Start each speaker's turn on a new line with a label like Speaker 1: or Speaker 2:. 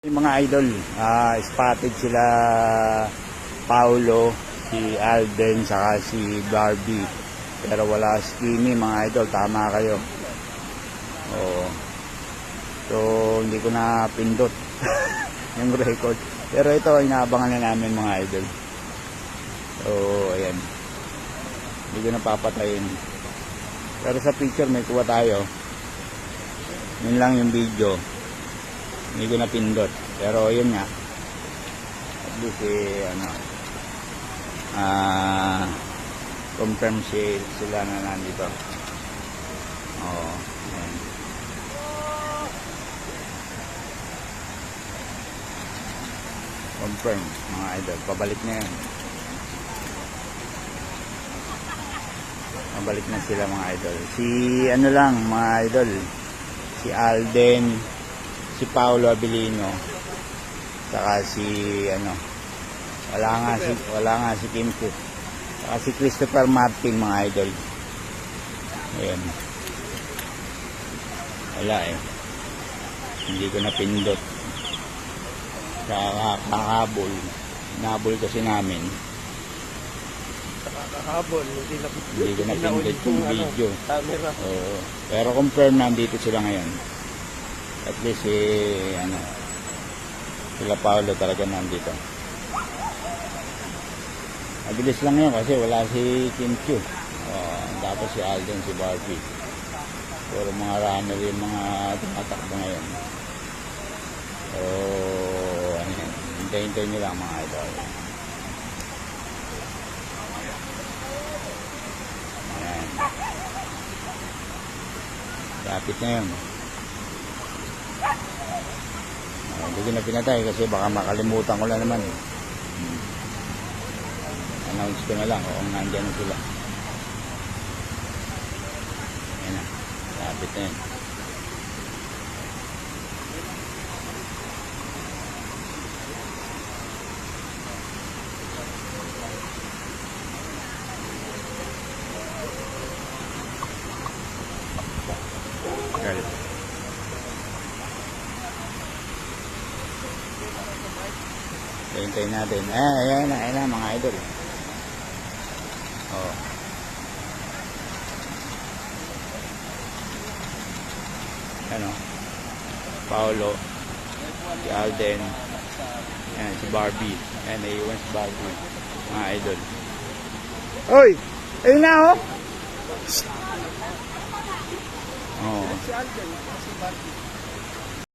Speaker 1: Yung mga idol, spotted sila Paulo, si Alden, saka si Barbie. Pero wala si Kimi mga idol, tama kayo. Oo. So, hindi ko na pindot yung record. Pero ito, inaabangan na namin mga idol. So, ayan. Hindi ko na papatayin. Pero sa picture may kuha tayo. Yun lang yung video. Hindi ko na pindot. Pero yun nga. At least confirm sila na nandito. Oo. Ayan. Confirm mga idol. Pabalik na yan. Pabalik na sila mga idol. Si ano lang mga idol. Si Alden, si Paulo Abilino, saka si wala nga si Kim Chu, saka si Christopher Martin mga idol. Ayan, wala hindi ko napindot sa kakahabol. Nahabol kasi namin,
Speaker 2: habol,
Speaker 1: hindi ko napindot yung video. Oo. Pero confirm nandito sila ngayon. At least sila Paulo talaga nandito. Mabilis lang yun kasi wala si Kim Chu. Tapos si Alden, si Barbie. Pero mga runner yung mga tumatakbo ngayon. So, hintay-hintay nyo lang mga idol. Ayan. Kapit na yun. Hindi ko na pinatay kasi baka makalimutan ko lang naman. Announce ko na lang kung nandyan na sila. Ayan na. Kapit na yun. Galit. Hintayin natin. Ayan na mga idol. Oh. Ano? Paulo, si Alden, ayan, si Barbie. Ayan, naiiwan si Barbie. Mga idol. Oy! Ayun na oh! Oh.
Speaker 2: Si Alden, si Barbie.